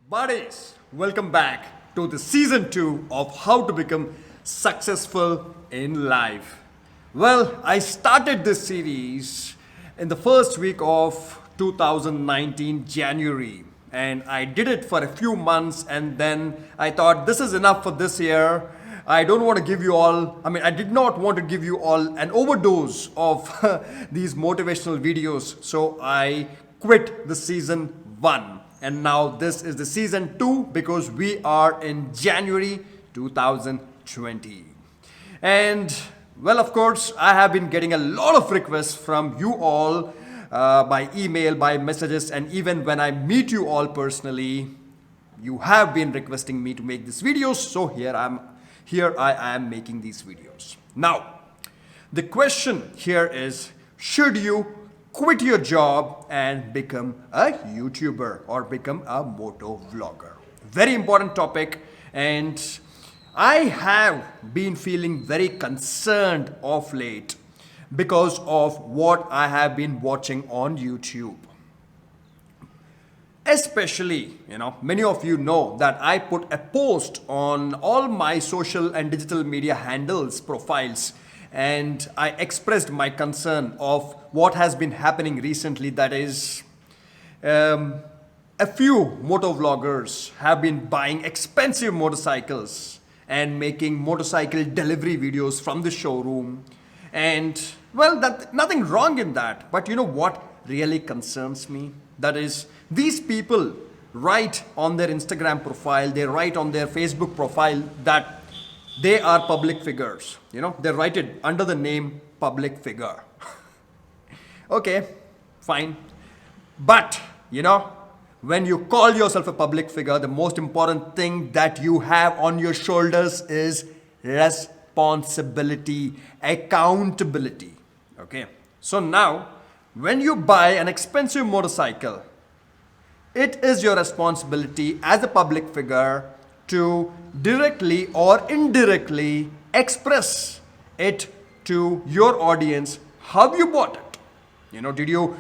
Buddies, welcome back to the season 2 of How to Become Successful in Life. Well, I started this series in the first week of 2019 January, and I did it for a few months, and then I thought this is enough for this year. I don't want to give you all, I did not want to give you all an overdose of these motivational videos, so I quit the season 1. And now this is the season 2 because we are in January 2020. And well, of course, I have been getting a lot of requests from you all by email, by messages, and even when I meet you all personally, you have been requesting me to make these videos. So here I am making these videos. Now, the question here is, should you quit your job and become a YouTuber or become a moto vlogger? Very important topic, and I have been feeling very concerned of late because of what I have been watching on YouTube. Especially, many of you know that I put a post on all my social and digital media handles, profiles, and I expressed my concern of what has been happening recently. That is, a few moto vloggers have been buying expensive motorcycles and making motorcycle delivery videos from the showroom. And well, nothing wrong in that. But you know what really concerns me? That is, these people write on their Instagram profile, they write on their Facebook profile that they are public figures. They write it under the name public figure. Okay, fine. But, when you call yourself a public figure, the most important thing that you have on your shoulders is responsibility, accountability. Okay, so now, when you buy an expensive motorcycle, it is your responsibility as a public figure to directly or indirectly express it to your audience how you bought it. Did you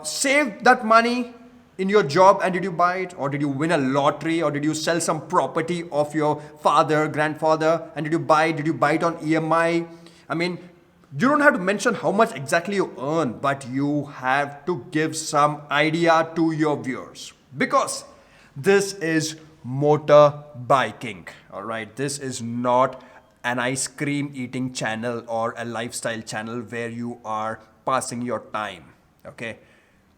save that money in your job and did you buy it? Or did you win a lottery? Or did you sell some property of your father, grandfather, and did you buy it on EMI? You don't have to mention how much exactly you earn, but you have to give some idea to your viewers, because this is motorbiking. All right, this is not an ice cream eating channel or a lifestyle channel where you are passing your time. Okay,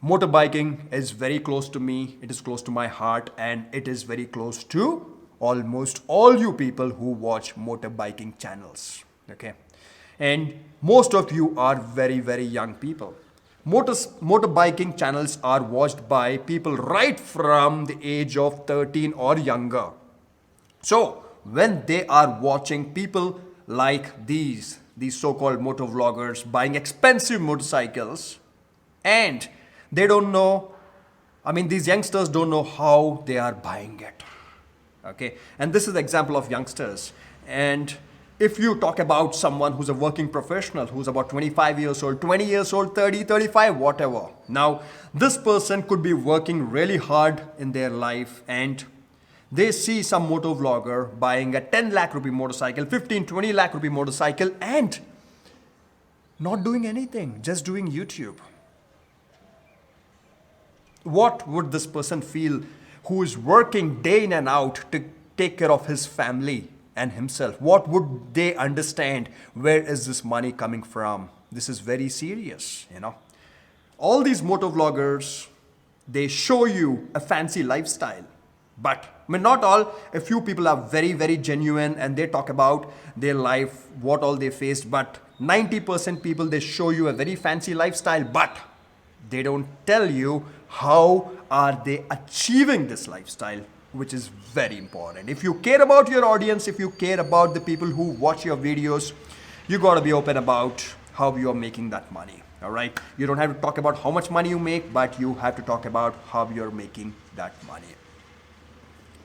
motorbiking is very close to me, it is close to my heart, and it is very close to almost all you people who watch motorbiking channels. Okay, and most of you are very, very young people. Motorbiking channels are watched by people right from the age of 13 or younger. So when they are watching people like these so-called motor vloggers buying expensive motorcycles, and they don't know, these youngsters don't know how they are buying it. Okay, and this is the example of youngsters. And if you talk about someone who's a working professional, who's about 25 years old, 20 years old, 30, 35, whatever. Now, this person could be working really hard in their life, and they see some motor vlogger buying a 10 lakh rupee motorcycle, 15, 20 lakh rupee motorcycle, and not doing anything, just doing YouTube. What would this person feel who is working day in and out to take care of his family and himself? What would they understand? Where is this money coming from? This is very serious, All these motor vloggers, they show you a fancy lifestyle. But, not all. A few people are very, very genuine and they talk about their life, what all they faced. But 90% people, they show you a very fancy lifestyle, but they don't tell you how are they achieving this lifestyle, which is very important. If you care about your audience, if you care about the people who watch your videos, you got to be open about how you are making that money. All right, you don't have to talk about how much money you make, but you have to talk about how you're making that money.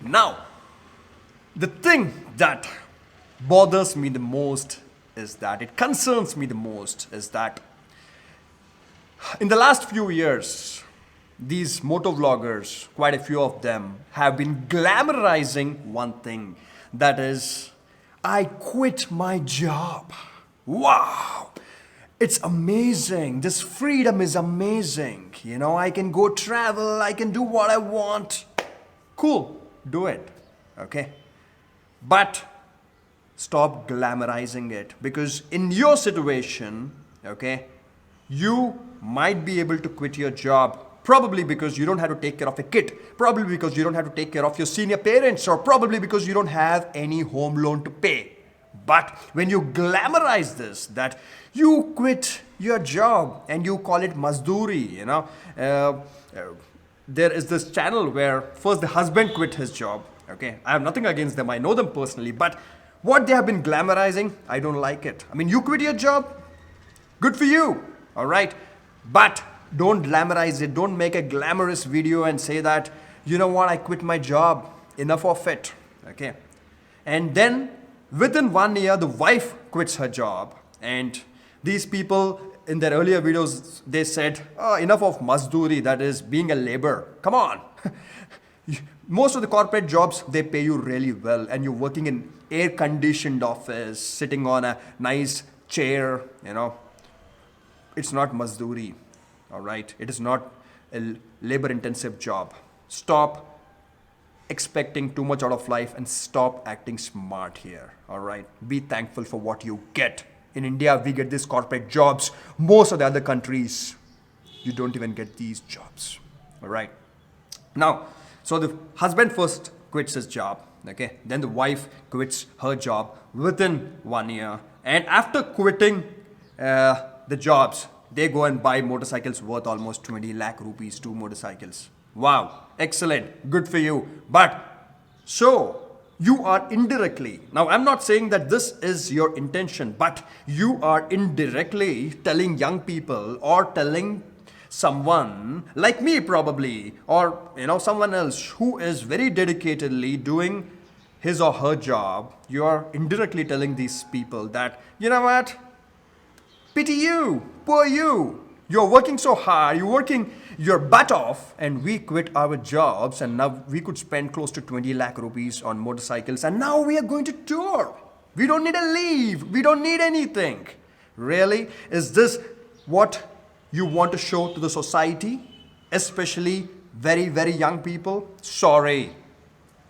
Now, the thing that bothers me the most is that it concerns me the most is that in the last few years, these motovloggers, quite a few of them, have been glamorizing one thing. That is, I quit my job. Wow! It's amazing. This freedom is amazing. You know, I can go travel, I can do what I want. Cool, do it. Okay? But stop glamorizing it, because in your situation, okay, you might be able to quit your job probably because you don't have to take care of a kid, probably because you don't have to take care of your senior parents, or probably because you don't have any home loan to pay. But when you glamorize this, that you quit your job and you call it mazduri, you know, there is this channel where first the husband quit his job. Okay, I have nothing against them, I know them personally, but what they have been glamorizing, I don't like it. I mean, you quit your job, good for you, all right? But don't glamorize it. Don't make a glamorous video and say that, you know what, I quit my job, enough of it, okay? And then within 1 year, the wife quits her job, and these people in their earlier videos, they said, oh, enough of mazduri, that is being a labor. Come on. Most of the corporate jobs, they pay you really well, and you're working in air-conditioned office, sitting on a nice chair, you know. It's not mazduri, all right? It is not a labor-intensive job. Stop expecting too much out of life and stop acting smart here, all right? Be thankful for what you get. In India, we get these corporate jobs. Most of the other countries, you don't even get these jobs, all right? Now, so the husband first quits his job, okay? Then the wife quits her job within 1 year. And after quitting the jobs, they go and buy motorcycles worth almost 20 lakh rupees, 2 motorcycles. Wow, excellent, good for you. But so you are indirectly, now I'm not saying that this is your intention, but you are indirectly telling young people or telling someone like me probably, or you know, someone else who is very dedicatedly doing his or her job, you are indirectly telling these people that, you know what, pity you, poor you, you're working so hard, you're working your butt off, and we quit our jobs, and now we could spend close to 20 lakh rupees on motorcycles, and now we are going to tour. We don't need a leave, we don't need anything. Really? Is this what you want to show to the society, especially very, very young people? Sorry,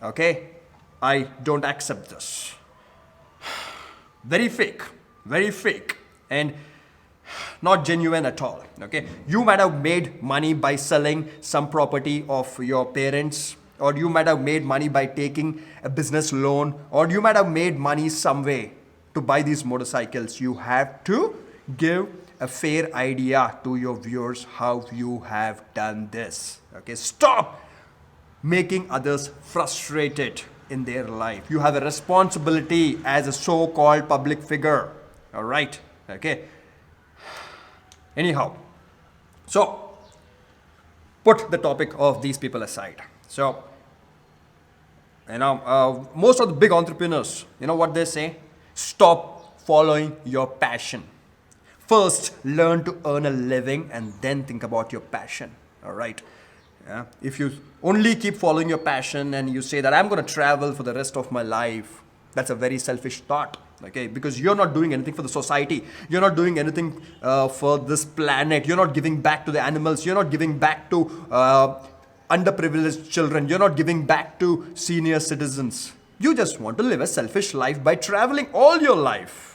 okay? I don't accept this. Very fake, and not genuine at all, okay? You might have made money by selling some property of your parents, or you might have made money by taking a business loan, or you might have made money some way to buy these motorcycles. You have to give a fair idea to your viewers how you have done this, okay? Stop making others frustrated in their life. You have a responsibility as a so-called public figure, all right? Okay? Anyhow, so put the topic of these people aside. So, you know, most of the big entrepreneurs, you know what they say? Stop following your passion. First, learn to earn a living and then think about your passion, all right? Yeah? If you only keep following your passion and you say that I'm going to travel for the rest of my life, that's a very selfish thought, okay? Because you're not doing anything for the society. You're not doing anything for this planet. You're not giving back to the animals. You're not giving back to underprivileged children. You're not giving back to senior citizens. You just want to live a selfish life by traveling all your life.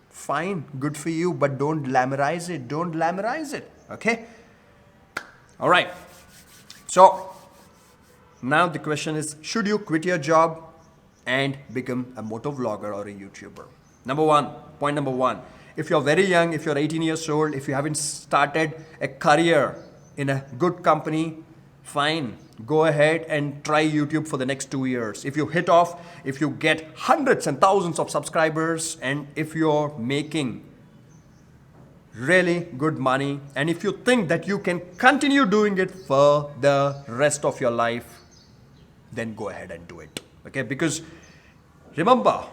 Fine, good for you, but don't glamorize it. Don't glamorize it, okay? All right. So now the question is, should you quit your job and become a motovlogger or a YouTuber? Point number one, if you're very young, if you're 18 years old, if you haven't started a career in a good company, fine, go ahead and try YouTube for the next 2 years. If you hit off, if you get hundreds and thousands of subscribers, and if you're making really good money, and if you think that you can continue doing it for the rest of your life, then go ahead and do it, okay? Because remember,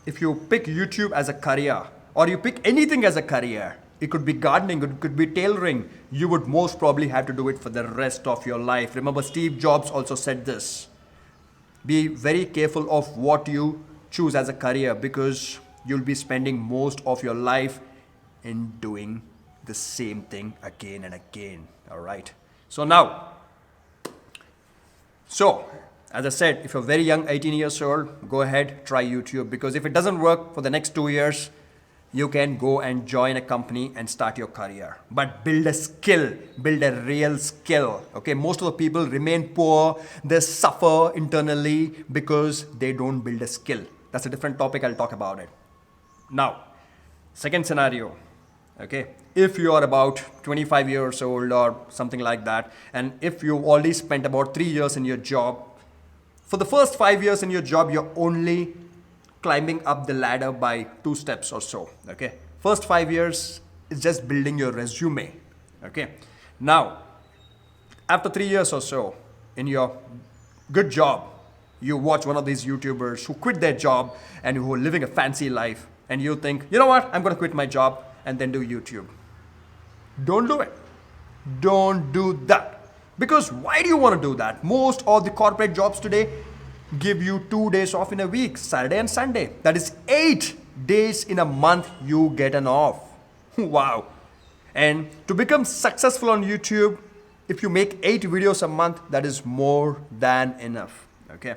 if you pick YouTube as a career, or you pick anything as a career, it could be gardening, it could be tailoring. You would most probably have to do it for the rest of your life. Remember, Steve Jobs also said this. Be very careful of what you choose as a career, because you'll be spending most of your life in doing the same thing again and again. All right. So as I said, if you're very young, 18 years old, go ahead, try YouTube, because if it doesn't work for the next 2 years, you can go and join a company and start your career. But build a skill, build a real skill. Okay, most of the people remain poor, they suffer internally because they don't build a skill. That's a different topic, I'll talk about it. Now, second scenario, okay, if you are about 25 years old or something like that, and if you've already spent about 3 years in your job, for the first 5 years in your job, you're only climbing up the ladder by 2 steps or so, okay? First 5 years is just building your resume, okay? Now, after 3 years or so, in your good job, you watch one of these YouTubers who quit their job and who are living a fancy life, and you think, you know what, I'm gonna quit my job and then do YouTube. Don't do it. Don't do that. Because why do you want to do that? Most of the corporate jobs today give you 2 days off in a week, Saturday and Sunday. That is 8 days in a month you get an off. Wow. And to become successful on YouTube, if you make 8 videos a month, that is more than enough. Okay.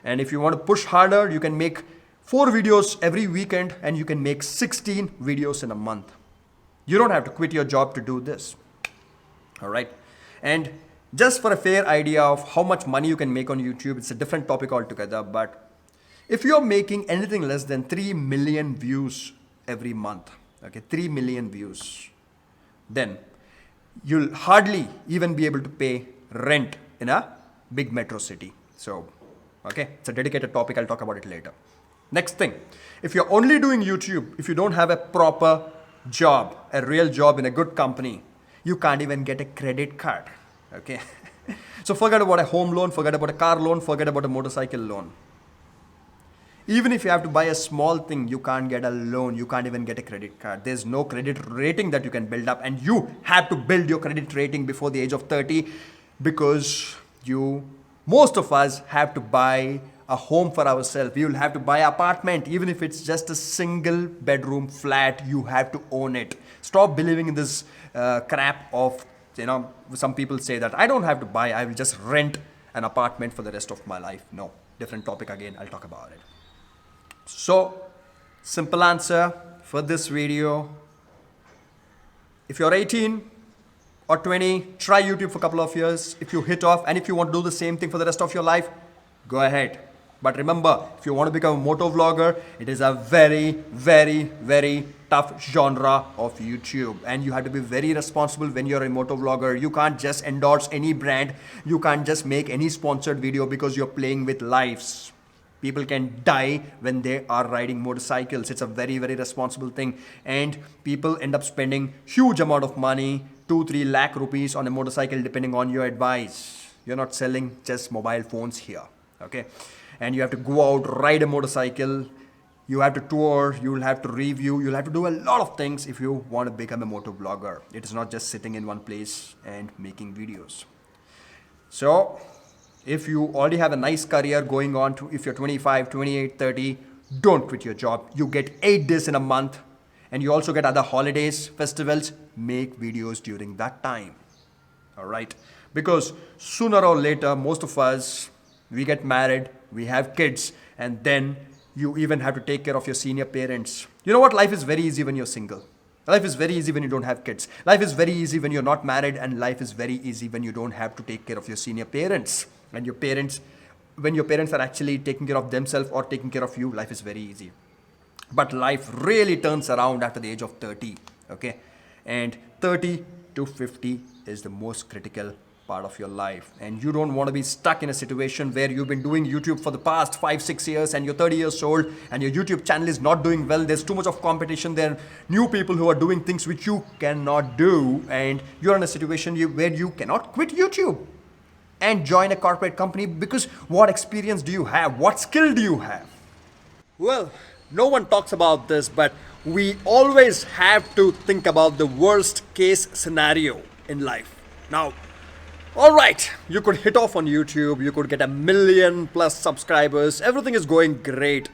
And if you want to push harder, you can make 4 videos every weekend and you can make 16 videos in a month. You don't have to quit your job to do this. All right. And just for a fair idea of how much money you can make on YouTube, it's a different topic altogether. But if you're making anything less than 3 million views every month, okay, 3 million views, then you'll hardly even be able to pay rent in a big metro city. So, okay, it's a dedicated topic. I'll talk about it later. Next thing, if you're only doing YouTube, if you don't have a proper job, a real job in a good company, you can't even get a credit card. Okay. So forget about a home loan, forget about a car loan, forget about a motorcycle loan. Even if you have to buy a small thing, you can't get a loan, you can't even get a credit card. There's no credit rating that you can build up, and you have to build your credit rating before the age of 30, because most of us have to buy a home for ourselves. You'll have to buy an apartment, even if it's just a single bedroom flat, you have to own it. Stop believing in this crap of, some people say that I don't have to buy, I will just rent an apartment for the rest of my life. No, different topic again, I'll talk about it. So, simple answer for this video. If you're 18 or 20, try YouTube for a couple of years. If you hit off, and if you want to do the same thing for the rest of your life, go ahead. But remember, if you want to become a motovlogger, it is a very, very, very tough genre of YouTube. And you have to be very responsible when you're a motovlogger. You can't just endorse any brand. You can't just make any sponsored video because you're playing with lives. People can die when they are riding motorcycles. It's a very, very responsible thing. And people end up spending huge amount of money, 2-3 lakh rupees on a motorcycle, depending on your advice. You're not selling just mobile phones here. Okay. And you have to go out, ride a motorcycle, you have to tour, you'll have to review, you'll have to do a lot of things if you want to become a motovlogger. It is not just sitting in one place and making videos. So, if you already have a nice career going on, if you're 25, 28, 30, don't quit your job. You get 8 days in a month, and you also get other holidays, festivals. Make videos during that time. All right? Because sooner or later, most of us, we get married, we have kids, and then you even have to take care of your senior parents. You know what? Life is very easy when you're single. Life is very easy when you don't have kids. Life is very easy when you're not married, and life is very easy when you don't have to take care of your senior parents. And when your parents are actually taking care of themselves or taking care of you, life is very easy. But life really turns around after the age of 30, okay? And 30 to 50 is the most critical part of your life, and you don't want to be stuck in a situation where you've been doing YouTube for the past 5-6 years and you're 30 years old and your YouTube channel is not doing well. There's too much of competition. There are new people who are doing things which you cannot do, and you're in a situation where you cannot quit YouTube and join a corporate company, because what experience do you have? What skill do you have? Well, No one talks about this, but we always have to think about the worst case scenario in life. Now, all right, you could hit off on YouTube, you could get 1 million+ subscribers, everything is going great.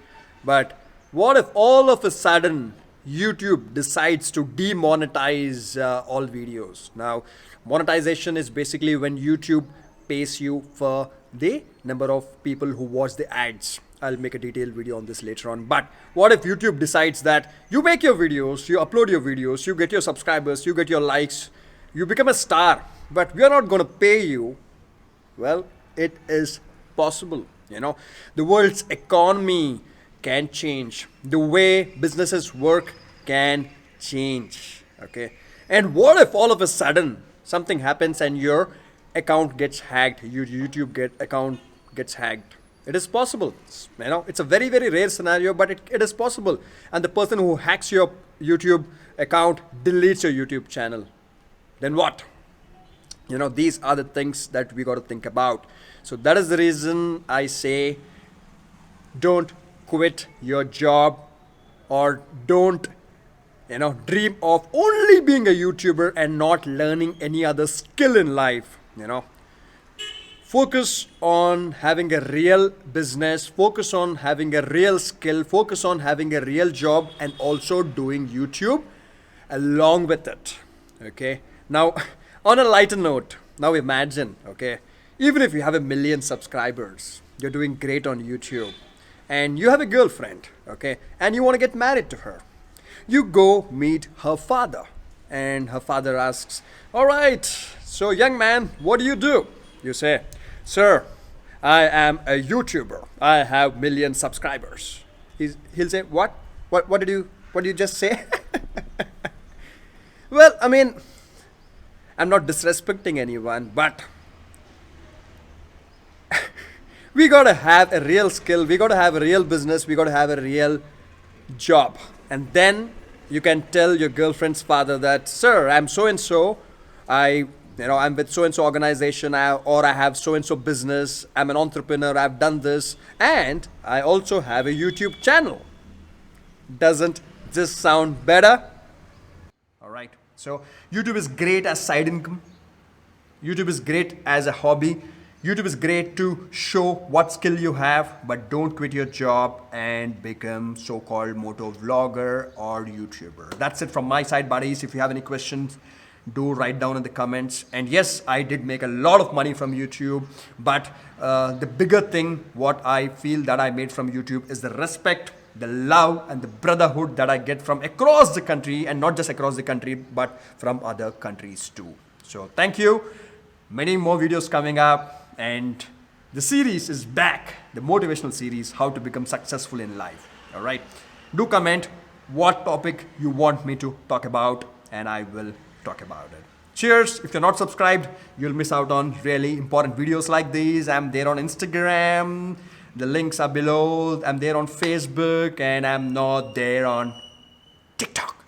But what if all of a sudden YouTube decides to demonetize all videos? Now, monetization is basically when YouTube pays you for the number of people who watch the ads. I'll make a detailed video on this later on. But what if YouTube decides that you make your videos, you upload your videos, you get your subscribers, you get your likes, you become a star, but we are not going to pay you? Well, it is possible. The world's economy can change. The way businesses work can change. Okay. And what if all of a sudden something happens and your account gets hacked, your account gets hacked? It is possible. It's a very, very rare scenario, but it is possible. And the person who hacks your YouTube account deletes your YouTube channel. Then what? These are the things that we got to think about. So that is the reason I say don't quit your job, or don't dream of only being a YouTuber and not learning any other skill in life. Focus on having a real business, focus on having a real skill, focus on having a real job, and also doing YouTube along with it. Okay. Now, on a lighter note, now imagine, okay, even if you have 1 million subscribers, you're doing great on YouTube, and you have a girlfriend, okay, and you want to get married to her. You go meet her father, and her father asks, all right, so young man, what do? You say, sir, I am a YouTuber. I have 1 million subscribers. He'll say, what? What did you just say? Well, I'm not disrespecting anyone, but we gotta have a real skill, we gotta have a real business, we gotta have a real job. And then you can tell your girlfriend's father that, sir, I'm so and so, I'm with so and so organization, or I have so and so business, I'm an entrepreneur, I've done this, and I also have a YouTube channel. Doesn't this sound better? All right. So YouTube is great as side income. YouTube is great as a hobby. YouTube is great to show what skill you have, but don't quit your job and become so-called MotoVlogger or YouTuber. That's it from my side, buddies. If you have any questions, do write down in the comments. And yes, I did make a lot of money from YouTube, but the bigger thing, what I feel that I made from YouTube is the respect, the love, and the brotherhood that I get from across the country, and not just across the country, but from other countries too. So thank you. Many more videos coming up, and the series is back, the motivational series, how to become successful in life. All right. Do comment what topic you want me to talk about, and I will talk about it. Cheers. If you're not subscribed, you'll miss out on really important videos like these. I'm there on Instagram. The links are below. I'm there on Facebook, and I'm not there on TikTok.